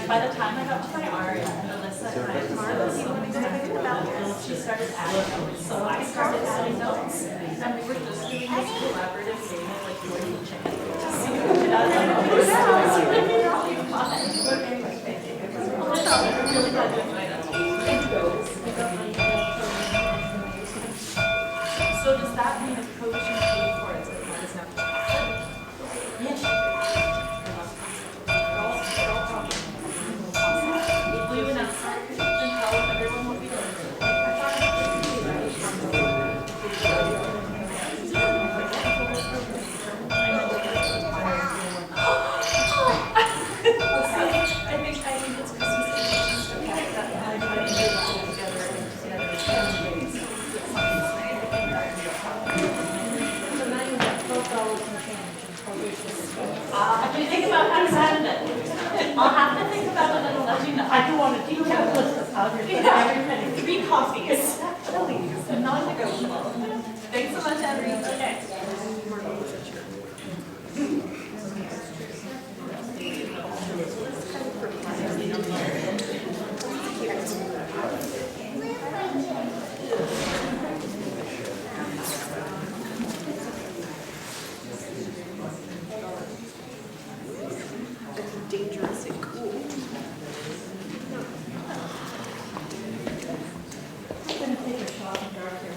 By the time I got to my art, Melissa and I she started adding notes, so I started adding notes, and we were just doing this collaborative game of like doing chicken. And I was like, oh, this is really fun. Oh my God, I'm really glad you enjoyed it. So does that mean if coach and pay for it, so it doesn't have to yes. Will you announce that and tell everyone what we did? I think it's Christmas Eve. Okay, that I If you think about how to send it, I'll have to think about it and let you know. I do want a detailed list of how you're going to 3 coffees. Please, non-negotiable. Thanks so much, Henry. Okay. Dangerous and cool. I'm going to take a shot in dark here.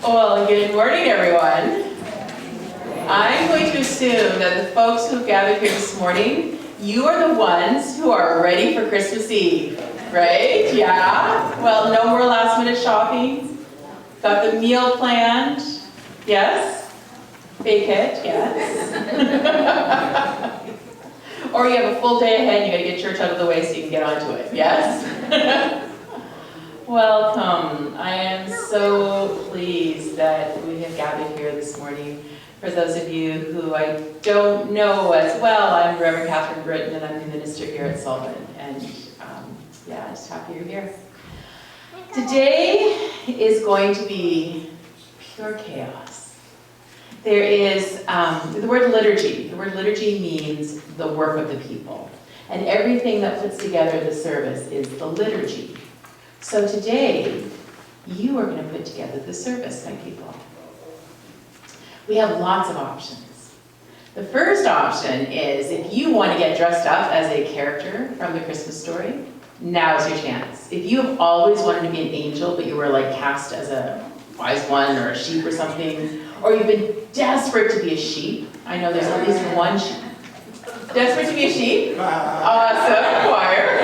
Well, good morning, everyone. I'm going to assume that the folks who gathered here this morning, you are the ones who are ready for Christmas Eve, right? Yeah? Well, no more last minute shopping. Got the meal planned. Yes? Bake it, yes. Or you have a full day ahead and you gotta get church out of the way so you can get onto it, yes? Welcome. I am so pleased that we have gathered here this morning. For those of you who I don't know as well, I'm Reverend Catherine Britton and I'm the minister here at Sullivan. And yeah, just happy you're here. Today is going to be pure chaos. There is the word liturgy. The word liturgy means the work of the people. And everything that puts together the service is the liturgy. So today, you are going to put together the service, my people. We have lots of options. The first option is if you want to get dressed up as a character from the Christmas story, now's your chance. If you have always wanted to be an angel, but you were like cast as a wise one or a sheep or something, or you've been desperate to be a sheep. I know there's at least one sheep. Desperate to be a sheep? Awesome, choir.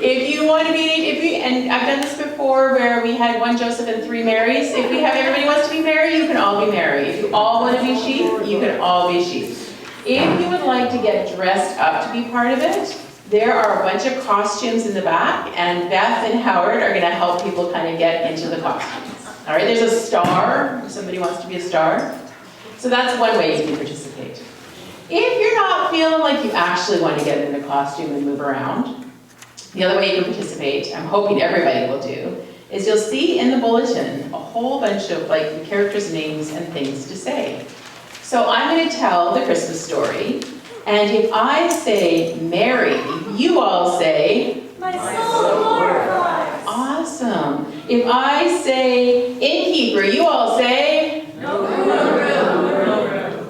If you want to be, and I've done this before where we had one Joseph and three Marys. If we have everybody wants to be Mary, you can all be Mary. If you all want to be sheep, you can all be sheep. If you would like to get dressed up to be part of it, there are a bunch of costumes in the back, and Beth and Howard are going to help people kind of get into the costumes. All right, there's a star, if somebody wants to be a star. So that's one way you can participate. If you're not feeling like you actually want to get in a costume and move around, the other way you can participate, I'm hoping everybody will do, is you'll see in the bulletin a whole bunch of like the characters' names and things to say. So I'm going to tell the Christmas story, and if I say Mary, you all say, My soul glorifies. Awesome. If I say innkeeper, you all say, No room.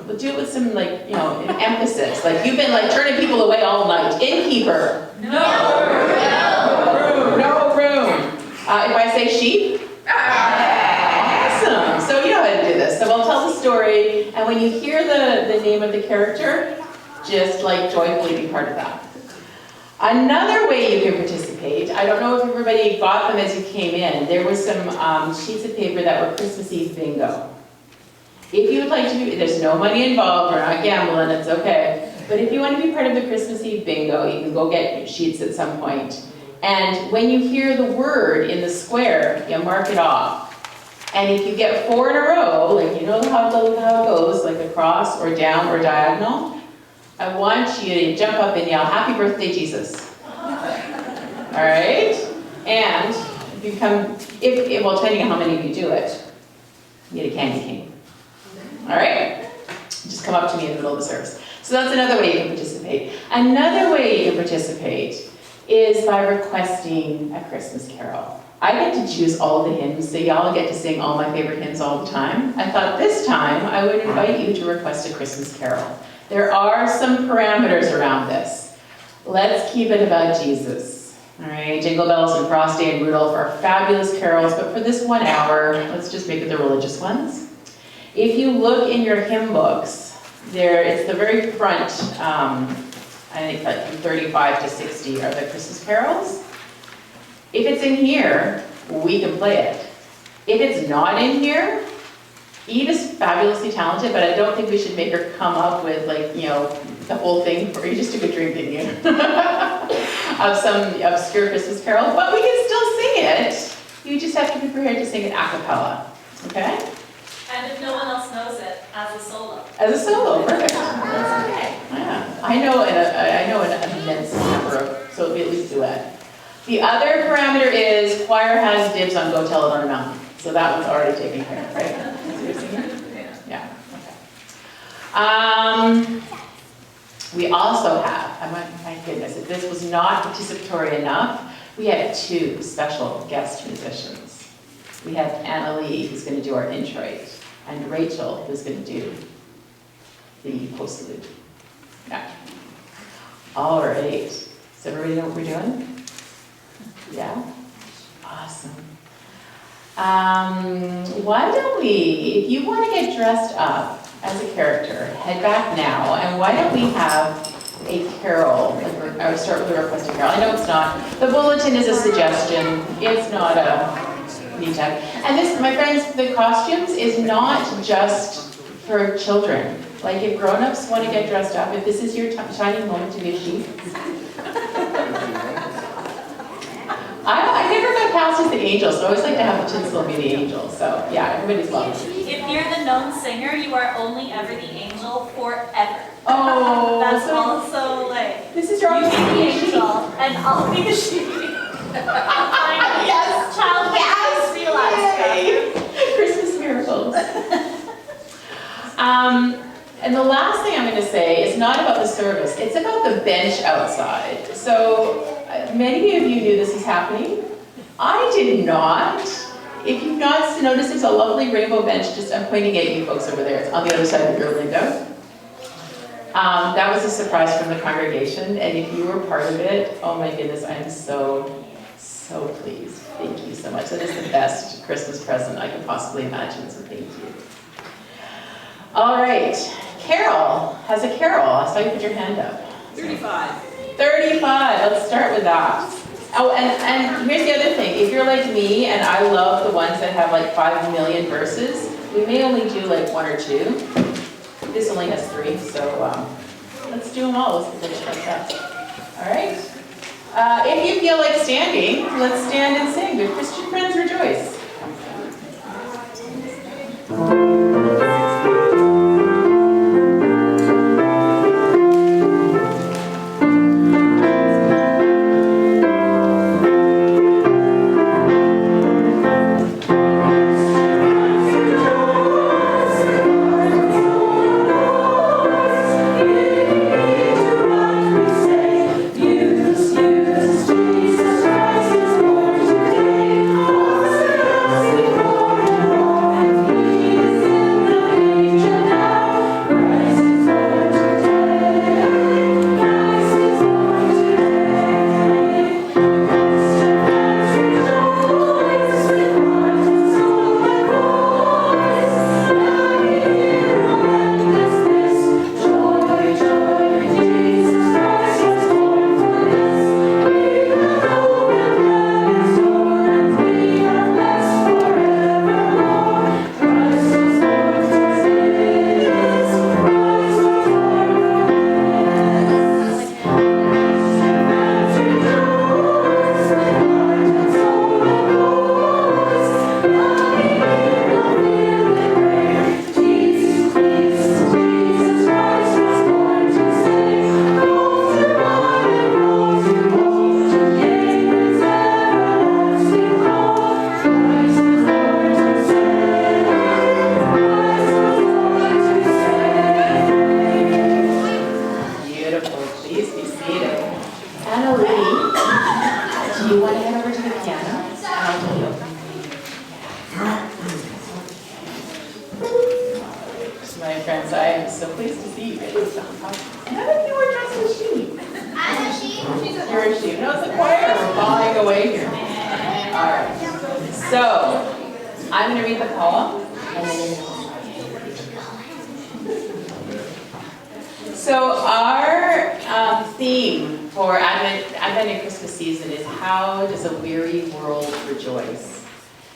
We'll do it with some like, emphasis. Like you've been like turning people away all night. Innkeeper. No room. No room. If I say sheep, awesome. So you know how to do this. So I'll tell the story, and when you hear the name of the character, just like joyfully be part of that. Another way you can participate, I don't know if everybody got them as you came in, there was some sheets of paper that were Christmas Eve bingo. If you would like to do, there's no money involved, we're not gambling, it's okay. But if you want to be part of the Christmas Eve bingo, you can go get your sheets at some point. And when you hear the word in the square, you mark it off. And if you get 4 in a row, like you know how it goes, like across or down or diagonal, I want you to jump up and yell, "Happy birthday, Jesus." All right? And if you come, well, depending on how many of you do it, you get a candy cane. All right? Just come up to me in the middle of the service. So that's another way you can participate. Another way you can participate is by requesting a Christmas carol. I get to choose all the hymns, so y'all get to sing all my favorite hymns all the time. I thought this time I would invite you to request a Christmas carol. There are some parameters around this. Let's keep it about Jesus. All right, Jingle Bells and Frosty and Rudolph are fabulous carols, but for this 1 hour, let's just make it the religious ones. If you look in your hymn books, it's the very front, I think like from 35 to 60 are the Christmas carols. If it's in here, we can play it. If it's not in here, Eve is fabulously talented, but I don't think we should make her come up with like, the whole thing for you. Just took a drink, didn't you? Of some obscure Christmas carol, but we can still sing it. You just have to be prepared to sing it a cappella, okay? And if no one else knows it, as a solo. As a solo, perfect. That's okay. Yeah, I know an immense number of, so it'll be at least a duet. The other parameter is choir has dibs on Go Tell It on a Mountain. So that one's already taken care of, right? Yeah, okay. We also have, my goodness, if this was not participatory enough, we have 2 special guest musicians. We have Anna Lee, who's going to do our introit, and Rachel, who's going to do the postlude. Yeah. All right. Does everybody know what we're doing? Yeah? Awesome. Why don't we, if you want to get dressed up as a character, head back now, and why don't we have a carol? I would start with a requested carol. I know it's not. The bulletin is a suggestion. It's not a need tag. And this, my friends, the costumes is not just for children. Like if grown-ups want to get dressed up, if this is your shining moment to be a sheep. I never got cast as the angel, so I always like to have the tinsel be the angel. So yeah, everybody's welcome. If you're the known singer, you are only ever the angel forever. Oh, That's so also like, this is your you be the opportunity. angel, and I'll be the sheep. Yes. Child, Yes. realized. Christmas miracles. And the last thing I'm going to say is not about the service. It's about the bench outside. So many of you knew this was happening. I did not. If you've not noticed, there's a lovely rainbow bench just, I'm pointing at you folks over there. It's on the other side of your window. That was a surprise from the congregation, and if you were part of it, oh my goodness, I am so, so pleased. Thank you so much. That is the best Christmas present I could possibly imagine, so thank you. All right, Carol has a carol. I saw you put your hand up. 35. 35, let's start with that. Oh, and here's the other thing. If you're like me, and I love the ones that have like 5 million verses, we may only do like 1 or 2. This only has 3, so let's do them all. Let's finish like that. All right. If you feel like standing, let's stand and sing. Good Christian friends, rejoice. So our theme for Advent and Christmas season is how does a weary world rejoice?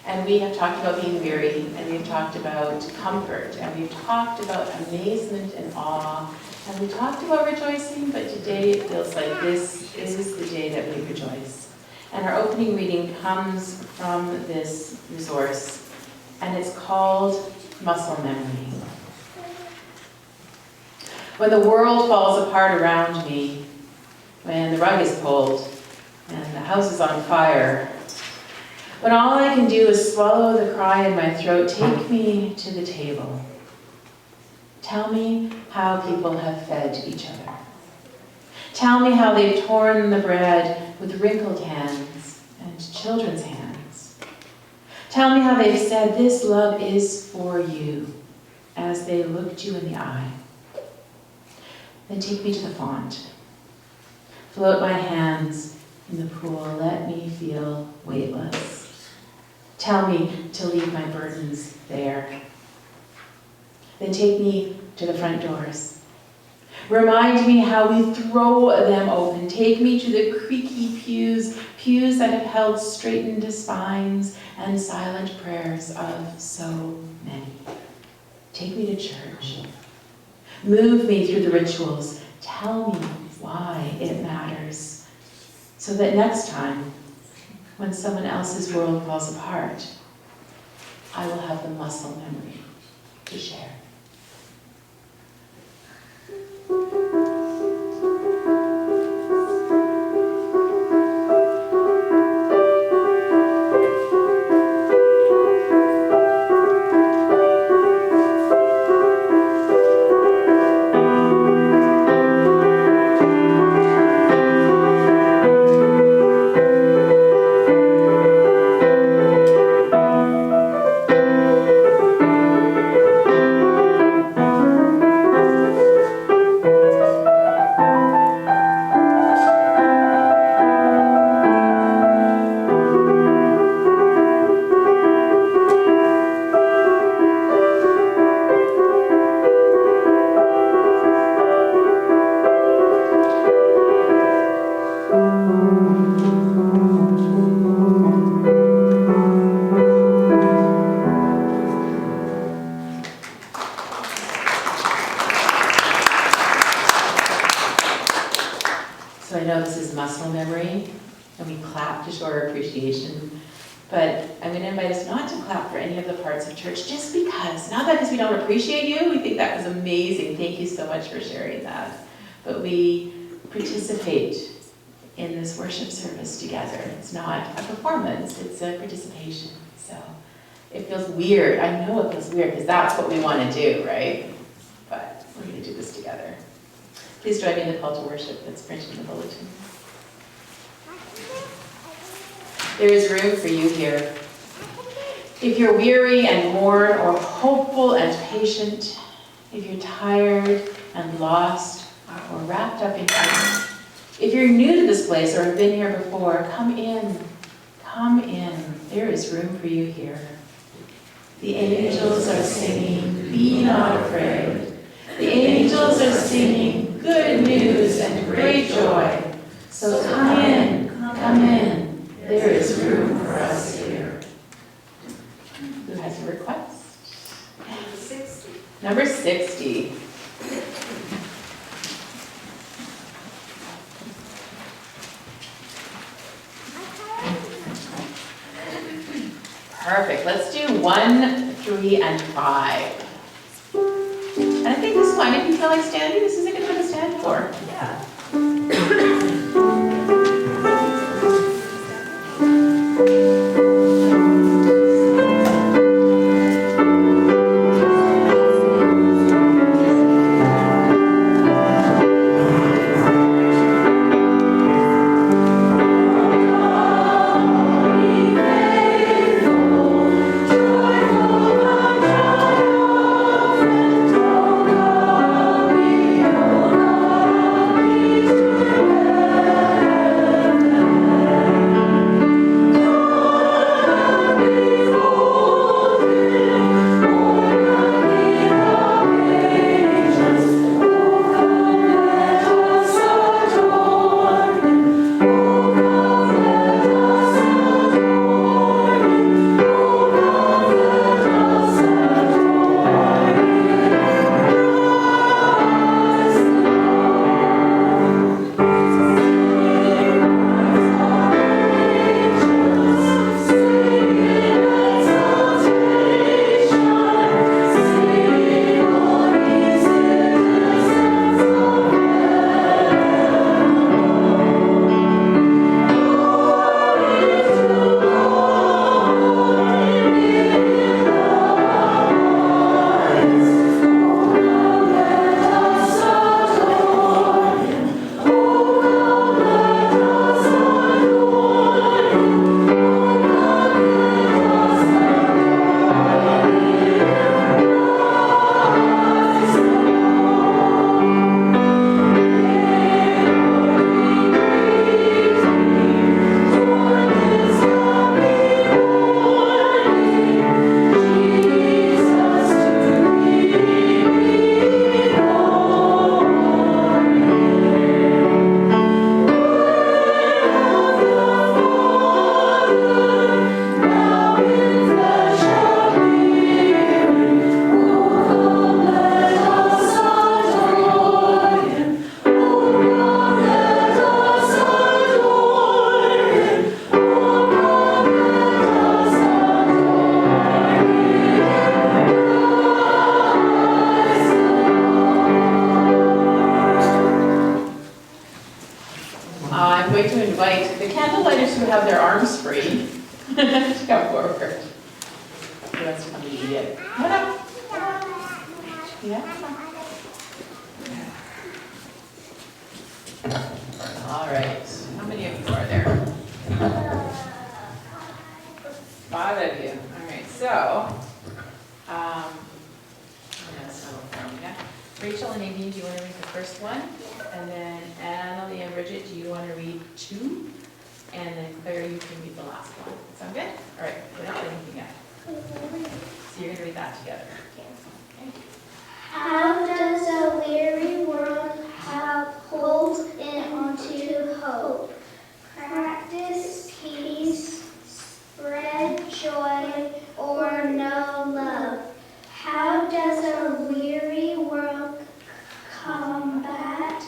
And we have talked about being weary, and we've talked about comfort, and we've talked about amazement and awe, and we talked about rejoicing, but today it feels like this is the day that we rejoice. And our opening reading comes from this resource, and it's called Muscle Memory. When the world falls apart around me, when the rug is pulled and the house is on fire, when all I can do is swallow the cry in my throat, take me to the table. Tell me how people have fed each other. Tell me how they've torn the bread with wrinkled hands and children's hands. Tell me how they've said, "This love is for you," as they looked you in the eye. Then take me to the font. Float my hands in the pool. Let me feel weightless. Tell me to leave my burdens there. Then take me to the front doors. Remind me how we throw them open. Take me to the creaky pews, pews that have held straightened spines and silent prayers of so many. Take me to church. Move me through the rituals. Tell me why it matters, so that next time, when someone else's world falls apart, I will have the muscle memory to share. to show our appreciation. But I'm going to invite us not to clap for any of the parts of church, just because. Not that because we don't appreciate you, we think that was amazing. Thank you so much for sharing that. But we participate in this worship service together. It's not a performance, it's a participation. So it feels weird. I know it feels weird because that's what we want to do, right? But we're going to do this together. Please join me in the call to worship that's printed in the bulletin. There is room for you here. If you're weary and worn, or hopeful and patient, if you're tired and lost, or wrapped up in pain, if you're new to this place or have been here before, come in. Come in. There is room for you here. The angels are singing, be not afraid. The angels are singing good news and great joy. So come in, come in. There is room for us here. Who has a request? Number 60. Number 60. Perfect. Let's do 1, 3, and 5. And I think this is fine. If you feel like standing, this is a good one to stand for. Yeah. I'm going to invite the candlelighters who have their arms free to come forward. Who wants to come to lead it? Come on. Yeah. All right. How many of you are there? 5 of you. All right. So, Rachel and Amy, do you want to read the first one? And then Annalie and Bridget, do you want to read 2? And then Claire, you can read the last one. Sound good? All right, without anything else. So you're going to read that together. Okay. How does a weary world hold into hope? Practice peace, spread joy, or know love? How does a weary world combat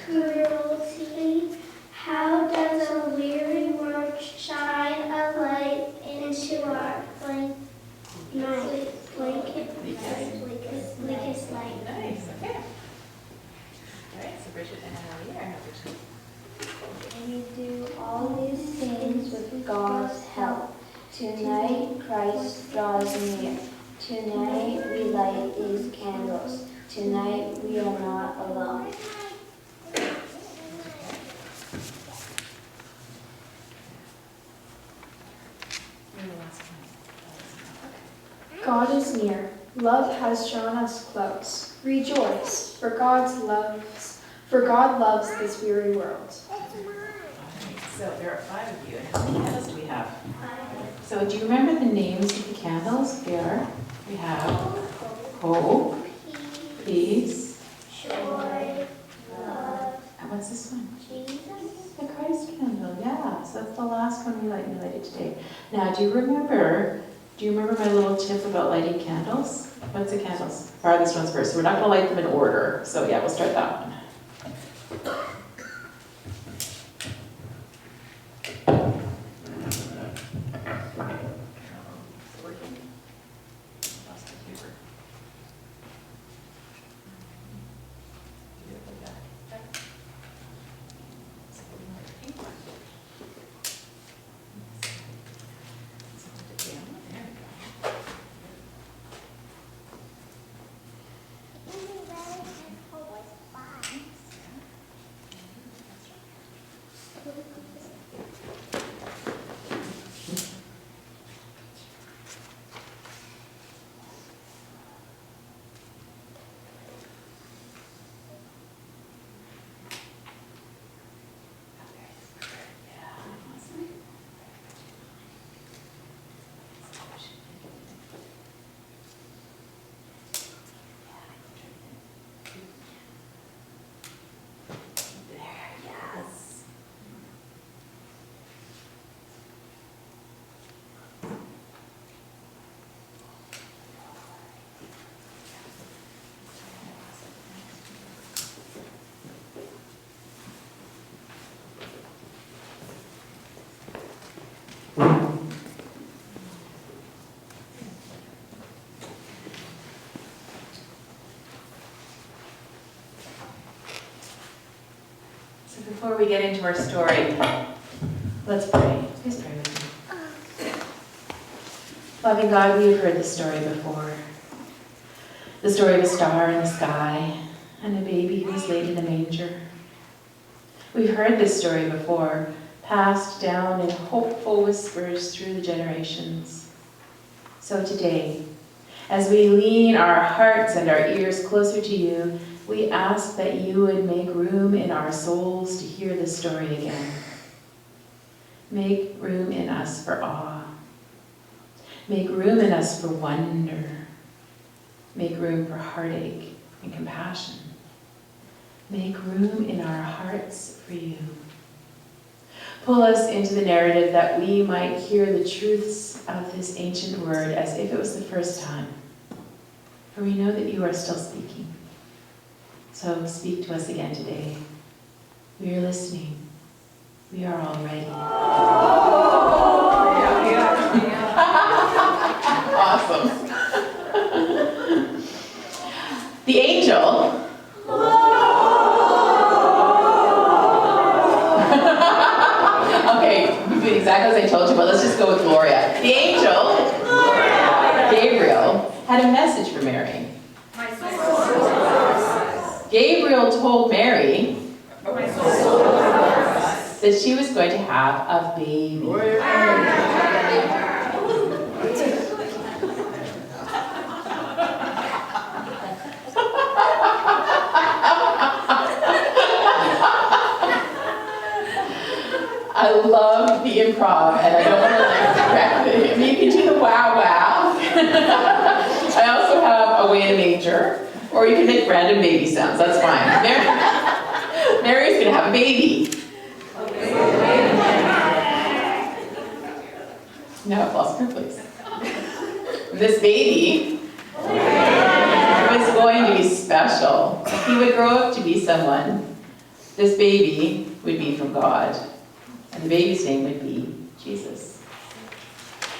cruelty? How does a weary God's help. Tonight Christ draws near. Tonight we light these candles. Tonight we are not alone. God is near. Love has drawn us close. Rejoice, for God loves this weary world. So there are 5 of you. And how many candles do we have? So do you remember the names of the candles? Here we have hope, peace, Joy, love, and what's this one? Jesus. The Christ candle, yeah. So that's the last one we lighted today. Now, do you remember my little tip about lighting candles? What's the candles? Farthest ones first. So we're not going to light them in order. So yeah, we'll start that one. Before we get into our story, let's pray. Please pray with me. Loving God, we have heard this story before. The story of a star in the sky and a baby who was laid in a manger. We've heard this story before, passed down in hopeful whispers through the generations. So today, as we lean our hearts and our ears closer to you, we ask that you would make room in our souls to hear this story again. Make room in us for awe. Make room in us for wonder. Make room for heartache and compassion. Make room in our hearts for you. Pull us into the narrative that we might hear the truths of this ancient word as if it was the first time. For we know that you are still speaking. So speak to us again today. We are listening. We are all ready. Awesome. The angel. Okay, you did exactly as I told you, but let's just go with Gloria. The angel, Gabriel, had a message for Mary. Gabriel told Mary that she was going to have a baby. I love the improv, and I don't want to correct it. I mean, you can do the wow wow. I also have a way in a manger. Or you can make random baby sounds, that's fine. Mary's going to have a baby. No, applause for her, please. This baby was going to be special. He would grow up to be someone. This baby would be from God. And the baby's name would be Jesus.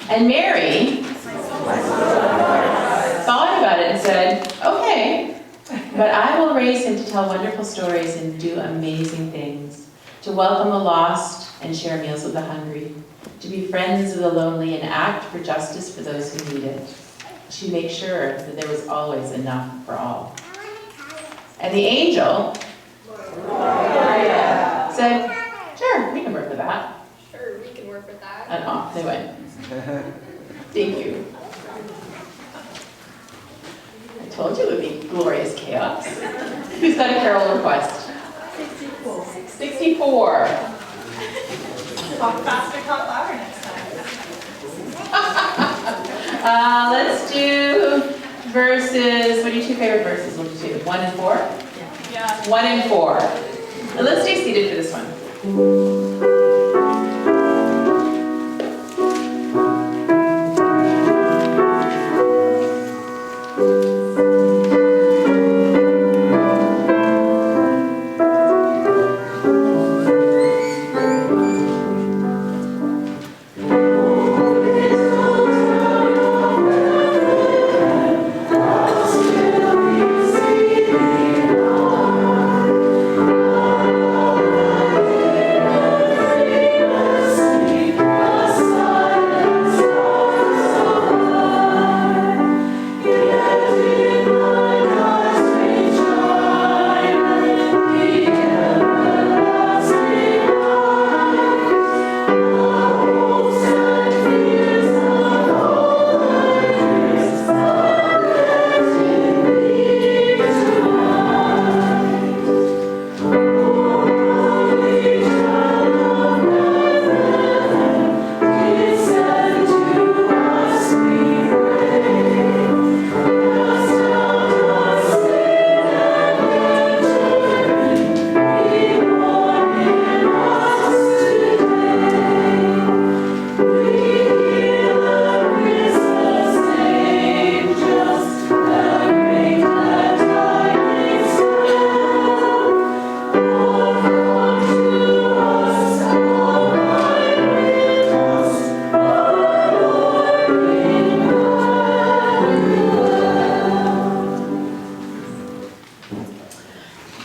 And Mary thought about it and said, okay, but I will raise him to tell wonderful stories and do amazing things, to welcome the lost and share meals with the hungry, to be friends of the lonely and act for justice for those who need it. She makes sure that there was always enough for all. And the angel said, sure, we can work with that. Sure, we can work with that. And off they went. Thank you. I told you it would be glorious chaos. Who's got a carol request? 64. Talk faster, talk louder next time. Let's do verses, what are your two favorite verses? We'll just do 1 and 4? Yeah. 1 and 4. Now let's stay seated for this one.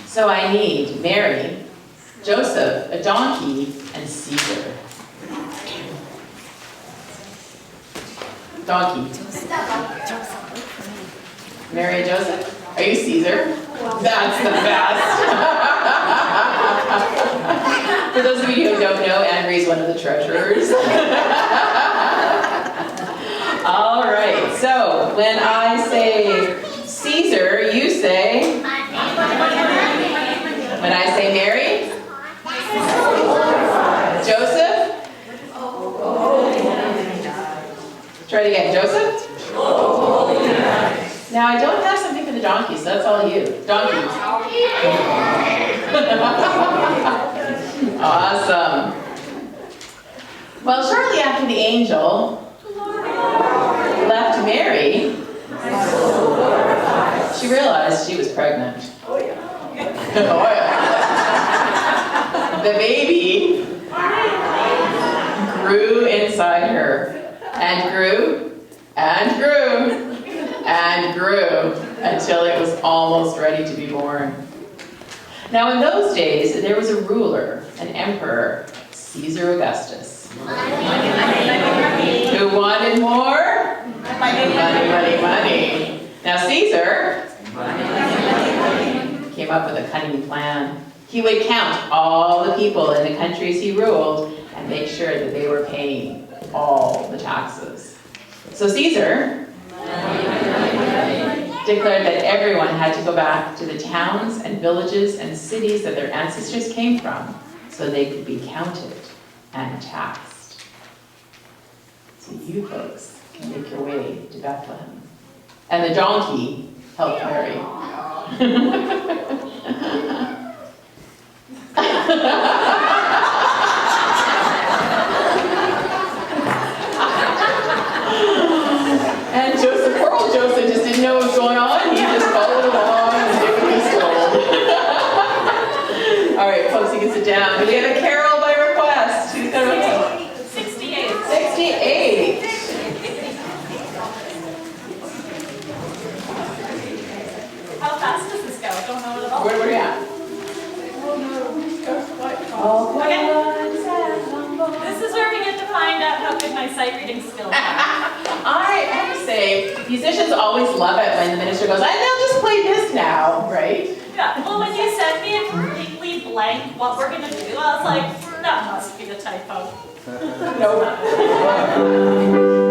So I need Mary, Joseph, a donkey, and Caesar. Donkey. Mary and Joseph? Are you Caesar? That's the best. For those of you who don't know, Anne Marie's one of the treasurers. All right, so when I say Caesar, you say? When I say Mary? Joseph? Try it again. Joseph? Now I don't have something for the donkey, so that's all you. Donkey. Awesome. Well, shortly after the angel left Mary, she realized she was pregnant. Oh yeah. The baby grew inside her and grew and grew and grew until it was almost ready to be born. Now in those days, there was a ruler, an emperor, Caesar Augustus, who wanted more? Money, money, money. Now Caesar came up with a cunning plan. He would count all the people in the countries he ruled and make sure that they were paying all the taxes. So Caesar declared that everyone had to go back to the towns and villages and cities that their ancestors came from so they could be counted and taxed. So you folks can make your way to Bethlehem. And the donkey helped Mary. And Joseph, poor old Joseph, just didn't know what was going on. He just followed along and did what he was told. All right, folks, you can sit down. Do we have a carol by request? Who's got a request? 68. 68. How fast does this go? I don't know it at all. Where are we at? Okay. This is where we get to find out my sight reading skills. I have to say, musicians always love it when the minister goes, and they'll just play this now, right? Yeah, well, when you sent me a completely blank what we're gonna do, I was like, that must be a typo. Nope.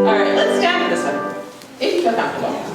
All right, let's stand for this one, if you feel comfortable.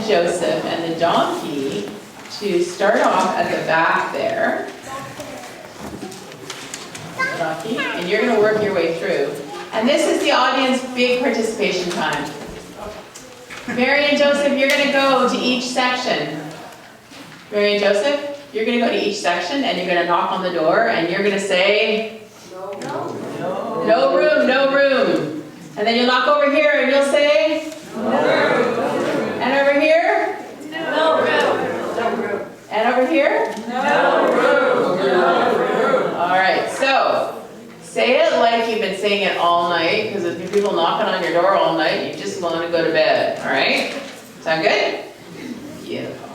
Joseph and the donkey to start off at the back there. Donkey, and you're going to work your way through. And this is the audience big participation time. Mary and Joseph, you're going to go to each section. Mary and Joseph, you're going to go to each section and you're going to knock on the door and you're going to say, no room, no room. And then you'll knock over here and you'll say, no room. And over here? No room. No room. And over here? No room. No room. All right, so say it like you've been saying it all night, because if you have people knocking on your door all night, you just want to go to bed, all right? Sound good? Beautiful.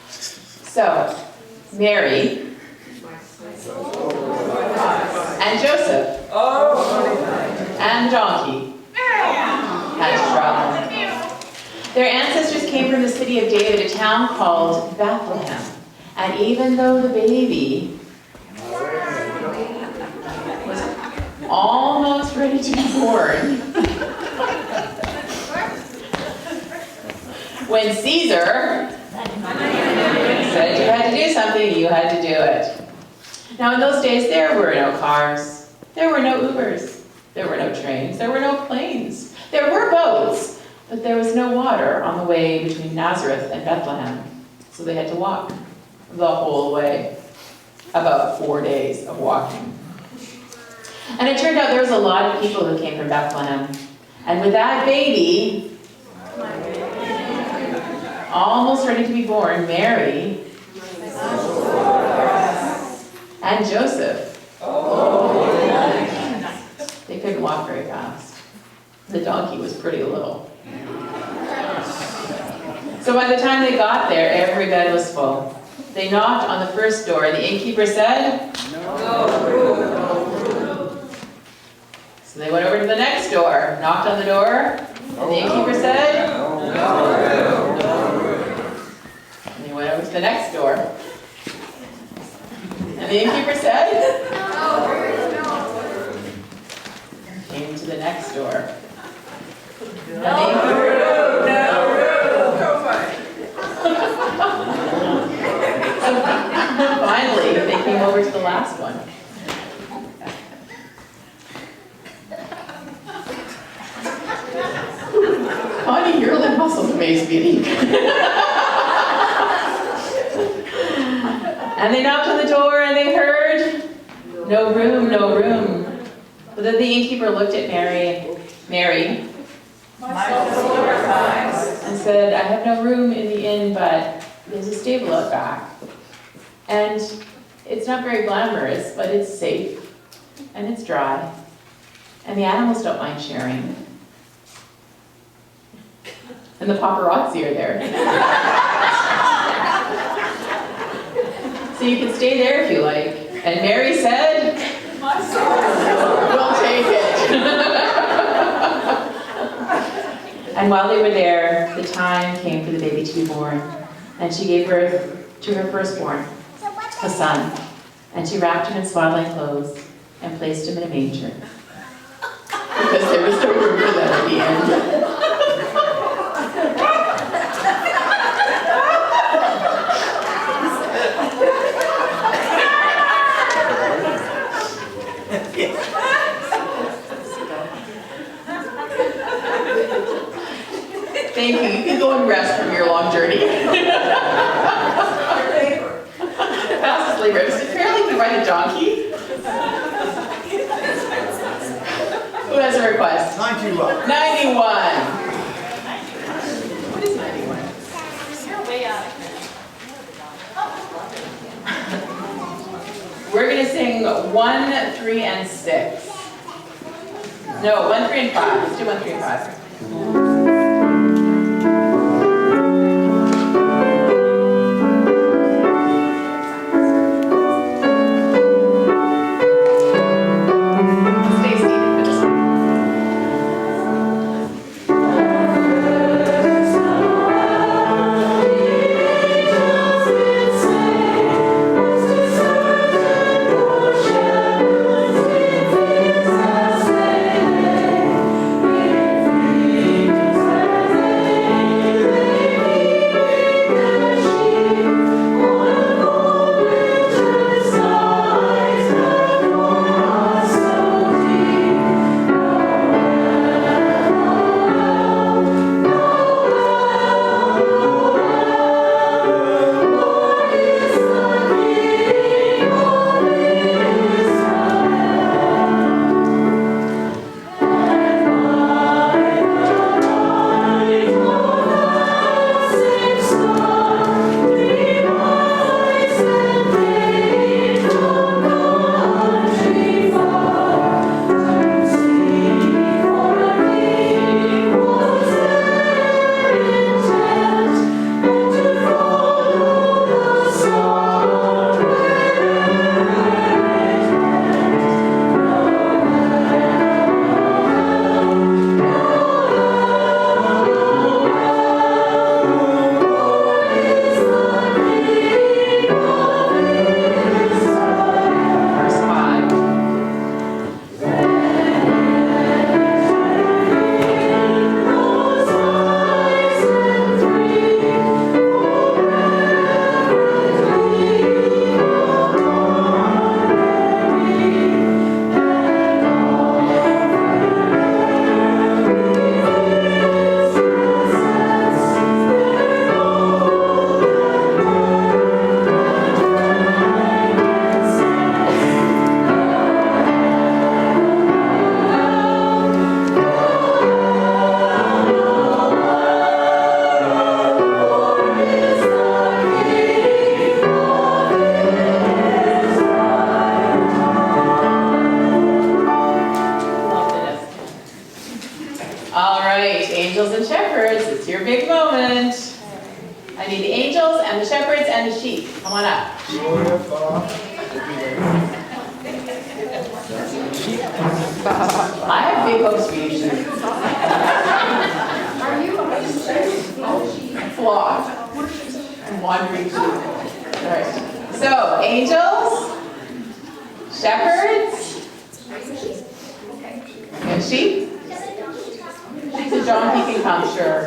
So, Mary and Joseph, and the donkey had to travel. Their ancestors came from the city of David, a town called Bethlehem. And even though the baby was almost ready to be born, when Caesar said you had to do something, you had to do it. Now in those days, there were no cars, there were no Ubers, there were no trains, there were no planes. There were boats, but there was no water on the way between Nazareth and Bethlehem. So they had to walk the whole way, about 4 days of walking. And it turned out there was a lot of people who came from Bethlehem. And with that baby, almost ready to be born, Mary and Joseph, they couldn't walk very fast. The donkey was pretty little. So by the time they got there, every bed was full. They knocked on the first door. The innkeeper said, "No room." So they went over to the next door, knocked on the door, and the innkeeper said, "No room." And they went over to the next door. And the innkeeper said, came to the next door. And the innkeeper, finally, they came over to the last one. Connie, your lip muscles amaze me. And they knocked on the door and they heard, "No room, no room." But then the innkeeper looked at Mary, and said, "I have no room in the inn, but there's a stable out back. And it's not very glamorous, but it's safe, and it's dry, and the animals don't mind sharing. And the paparazzi are there. So you can stay there if you like." And Mary said, "We'll take it." And while they were there, the time came for the baby to be born. And she gave birth to her firstborn, a son. And she wrapped him in swaddling clothes and placed him in a manger. Because there was no room for them at the end. Thank you. You can go and rest from your long journey. Fastest labor. Apparently we ride a donkey. Who has a request? 91. 91. What is 91? You're way out of We're going to sing 1, 3, and 6. No, 1, 3, and 5. Let's do 1, 3, and 5. Thank angels and shepherds, it's your big moment. I need the angels and the shepherds and the sheep. Come on up. I have big hopes for you, sheep. Are you Flock. Wandering sheep. All right. So, angels, shepherds, and sheep. She's a donkey can come, sure.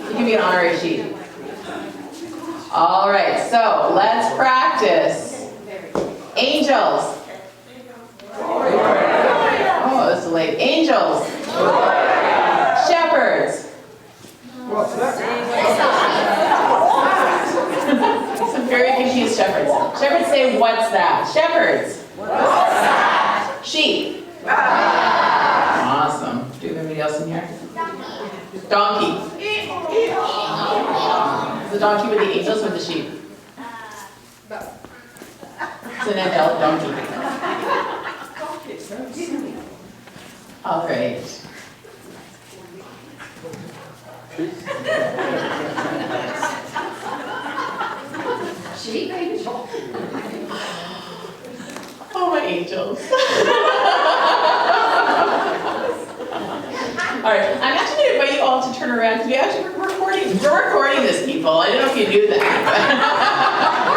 You can be an honorary sheep. All right, so let's practice. Angels. Oh, this is late. Angels. Shepherds. Some very confused shepherds. Shepherds say, what's that? Shepherds. What's that? Sheep. Awesome. Do you have anybody else in here? Donkey. The donkey with the angels or the sheep? It's an adult donkey. All right. Oh, my angels. All right, I'm actually going to invite you all to turn around because we're recording this, people. I don't know if you knew that.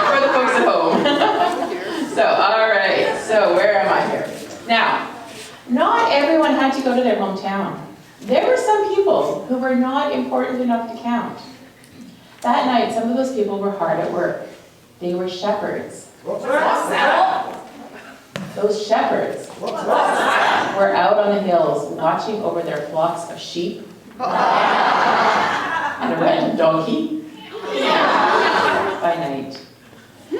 For the folks at home. So, all right, so where am I here? Now, not everyone had to go to their hometown. There were some people who were not important enough to count. That night, some of those people were hard at work. They were shepherds. Those shepherds were out on the hills watching over their flocks of sheep and a random donkey by night.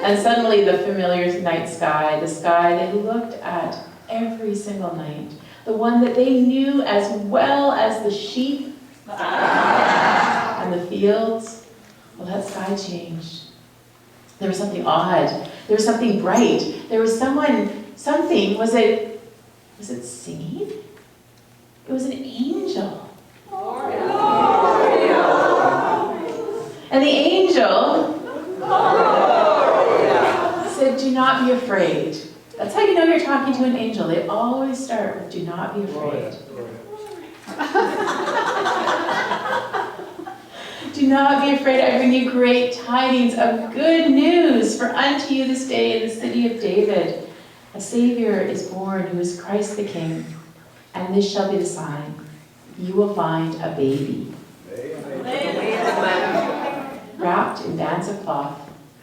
And suddenly the familiar night sky, the sky they looked at every single night, the one that they knew as well as the sheep and the fields, well, that sky changed. There was something odd. There was something bright. There was something, was it singing? It was an angel. And the angel said, do not be afraid. That's how you know you're talking to an angel. They always start with, do not be afraid. Do not be afraid, I bring you great tidings of good news, for unto you this day in the city of David a Savior is born, who is Christ the King. And this shall be the sign. You will find a baby, wrapped in bands of cloth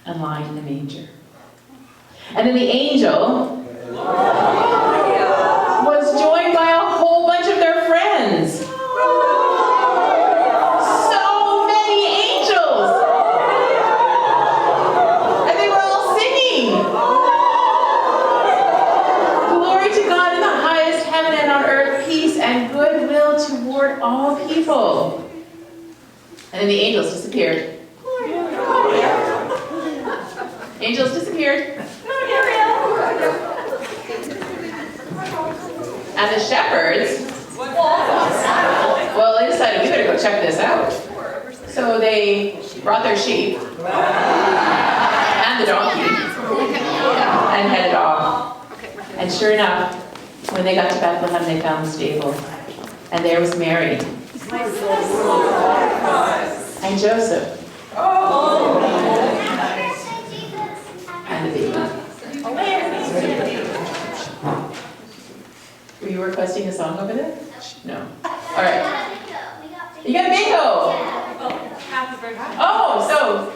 and lying in a manger. And then the angel was joined by a whole bunch of their friends. So many angels! And they were all singing. Glory to God in the highest heaven and on earth, peace and goodwill toward all people. And then the angels disappeared. Angels disappeared. And the shepherds, well, they decided we better go check this out. So they brought their sheep and the donkey and headed off. And sure enough, when they got to Bethlehem, they found the stable. And there was Mary and Joseph and the baby. Were you requesting a song over there? No. All right. You got a bingo. Happy birthday. Oh, so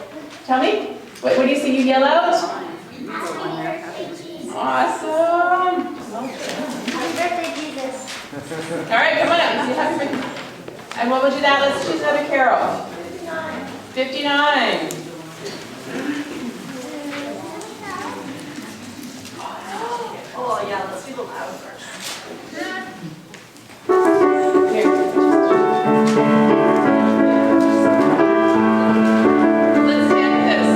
tell me, what do you say you yell out? Awesome. Happy birthday, Jesus. All right, come on up. Say happy birthday. And what we'll do that, let's choose another carol. 59. Oh yeah, let's do the loud version. Here. Let's stand this.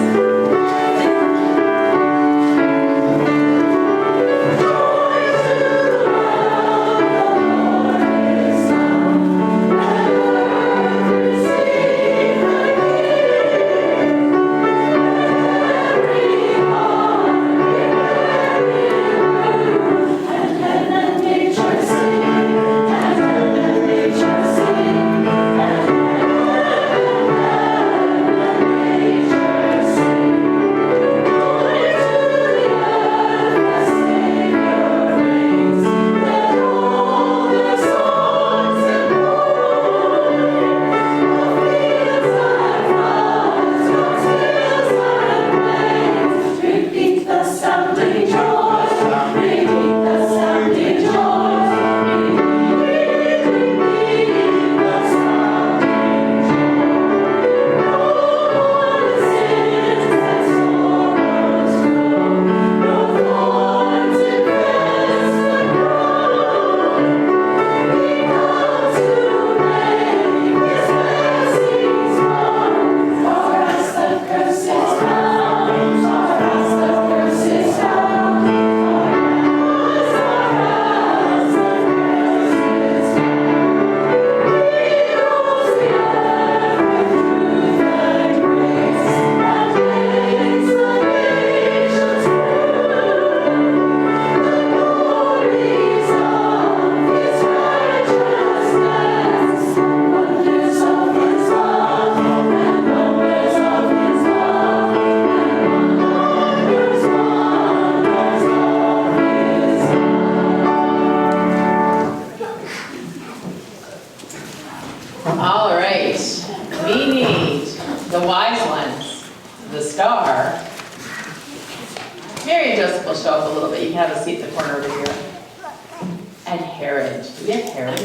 Herod?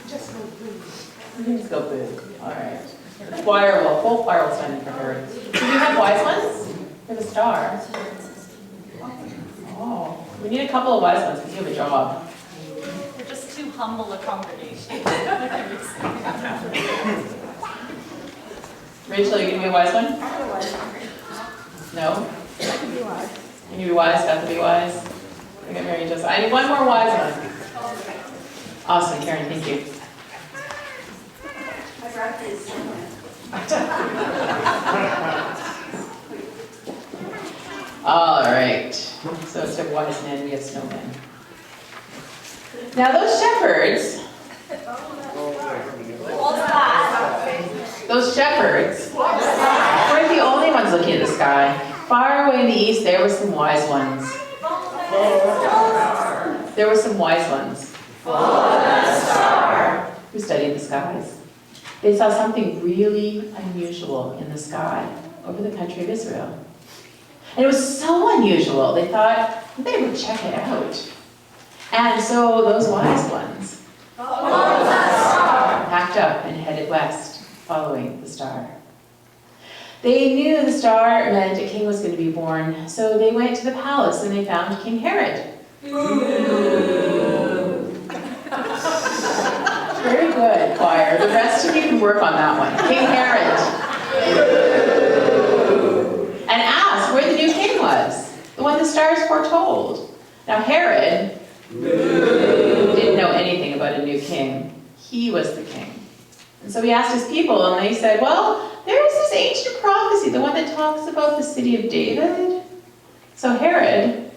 Just go boo. All right. The whole choir will stand in for Herod. Do you have wise ones? We have a star. Oh, we need a couple of wise ones because you have a job. We're just too humble a congregation. Rachel, you gonna be a wise one? No? You can be wise, have to be wise. I got Mary and Joseph. I need one more wise one. Awesome, Karen, thank you. All right, so instead of wise men, we have snowmen. Now those shepherds, weren't the only ones looking at the sky. Far away in the east, there were some wise ones. There were some wise ones who studied the skies. They saw something really unusual in the sky over the country of Israel. And it was so unusual, they thought they would check it out. And so those wise ones packed up and headed west, following the star. They knew the star meant a king was going to be born, so they went to the palace and they found King Herod. Very good, choir. The rest of you can work on that one. King Herod. And asked where the new king was, the one the stars foretold. Now Herod didn't know anything about a new king. He was the king. And so he asked his people, and they said, well, there's this ancient prophecy, the one that talks about the city of David. So Herod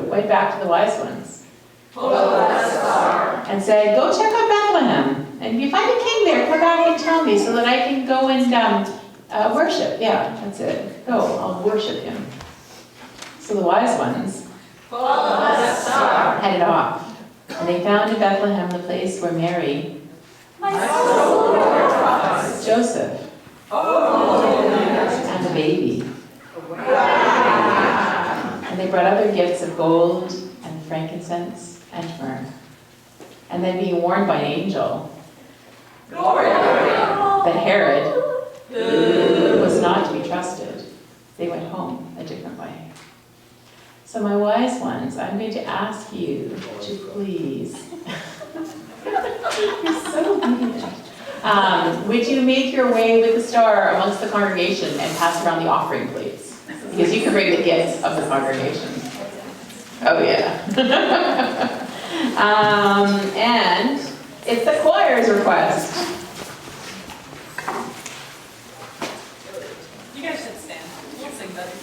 went back to the wise ones and said, go check out Bethlehem. And if you find a king there, come back and tell me so that I can go and worship. Yeah, that's it. Go, I'll worship him. So the wise ones headed off. And they found in Bethlehem the place where Mary, Joseph, and the baby. And they brought other gifts of gold and frankincense and myrrh. And then being warned by an angel that Herod was not to be trusted, they went home a different way. So my wise ones, I'm going to ask you to please, you're so obedient. Would you make your way with the star amongst the congregation and pass around the offering plates? Because you can bring the gifts of the congregation. Oh yeah. And it's the choir's request. You guys should stand. We'll sing better.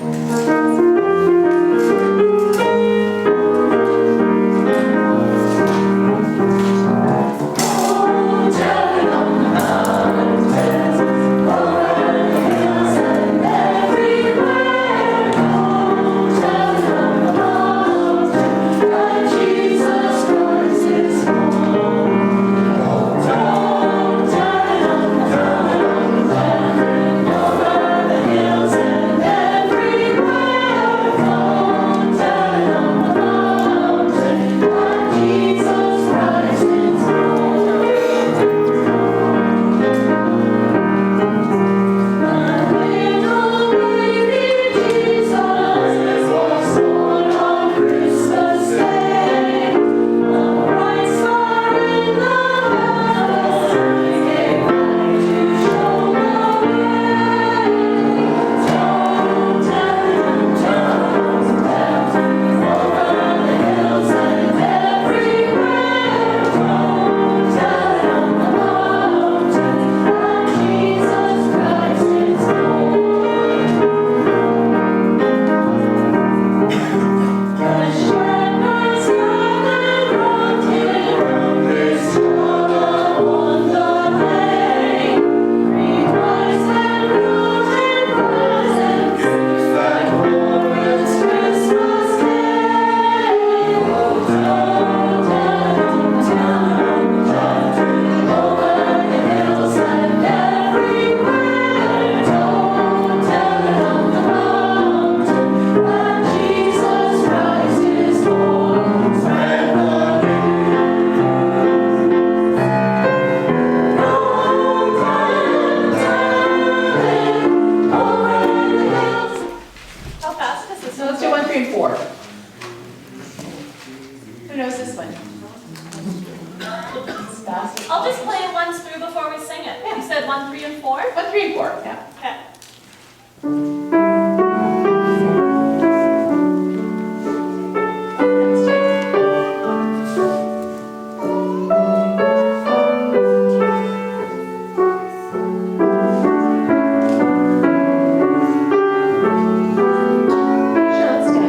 Oh, knows this one? As fast as I'll just possible. play it once through before we sing it. You said 1, 3, and 4? 1, 3, and 4, yeah. Okay. Sure, let's stand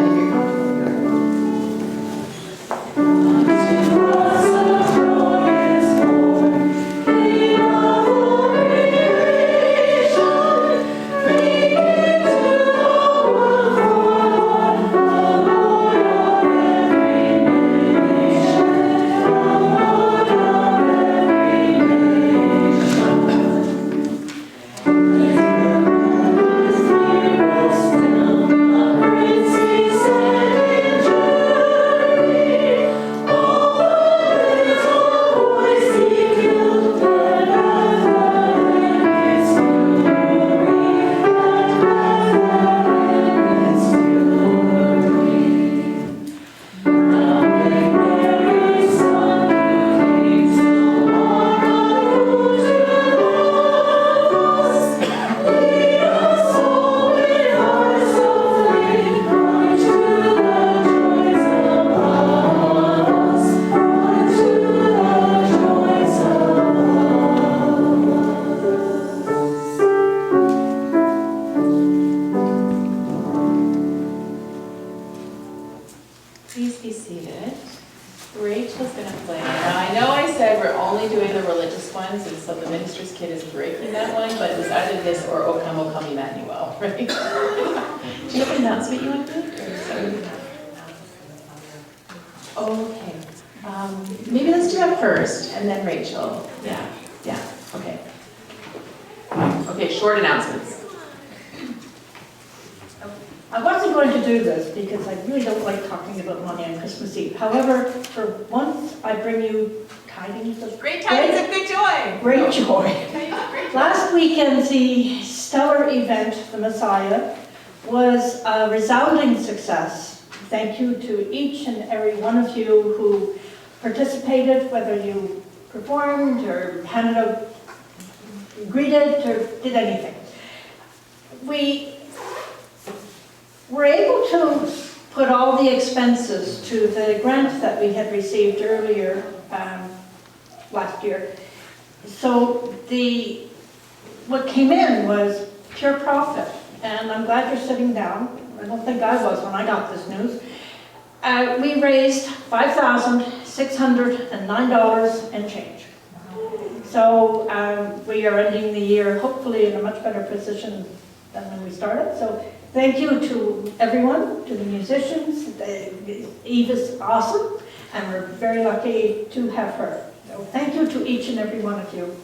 if you're comfortable. Please be seated. Rachel's gonna play. Now, I know I said we're only doing the religious ones, and so the minister's kid is breaking that one, but it was either this or O Come, O Come Emmanuel, right? Do you have an announcement you want to make? Or sorry? Okay. Maybe let's do that first, and then Rachel. Yeah, okay. Okay, short announcements. I wasn't going to do this because I really don't like talking about money on Christmas Eve. However, for once, I bring you tidings of Great tidings of good joy. great joy. Tidings of great joy. Last weekend, the stellar event, The Messiah, was a resounding success. Thank you to each and every one of you who participated, whether you performed or handed out, greeted or did anything. We were able to put all the expenses to the grant that we had received earlier last year. So what came in was pure profit, and I'm glad you're sitting down. I don't think I was when I got this news. We raised $5,609 and change. So we are ending the year hopefully in a much better position than when we started. So thank you to everyone, to the musicians. Eve is awesome, and we're very lucky to have her. So thank you to each and every one of you.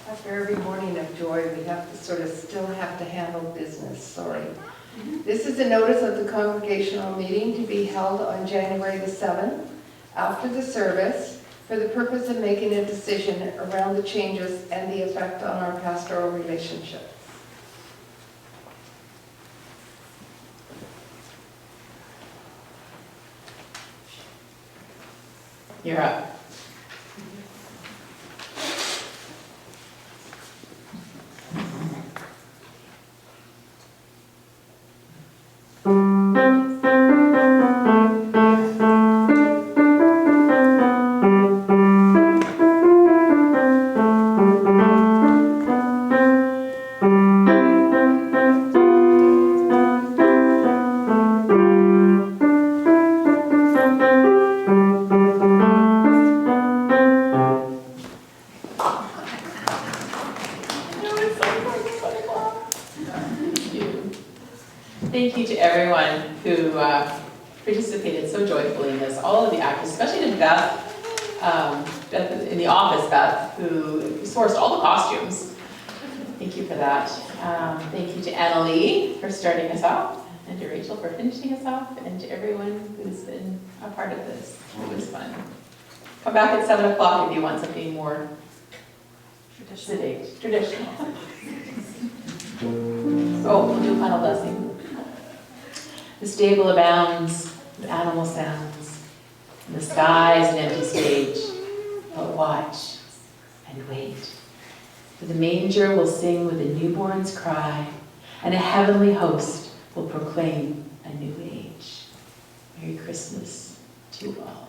After every morning of joy, we have to still have to handle business, sorry. This is a notice of the congregational meeting to be held on January the 7th, after the service, for the purpose of making a decision around the changes and the effect on our pastoral relationship. You're up. Thank you to everyone who participated so joyfully in this, all of the actors, especially to Beth, Beth in the office, Beth, who sourced all the costumes. Thank you for that. Thank you to Annalie for starting us off, and to Rachel for finishing us off, and to everyone who's been a part of this. It was fun. Come back at 7 o'clock if you want something more Traditional. Oh, we'll do a final blessing. The stable abounds with animal sounds, and the sky is an empty stage. But watch and wait. For the manger will sing with a newborn's cry, and a heavenly host will proclaim a new age. Merry Christmas to all.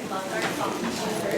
Love our song teacher.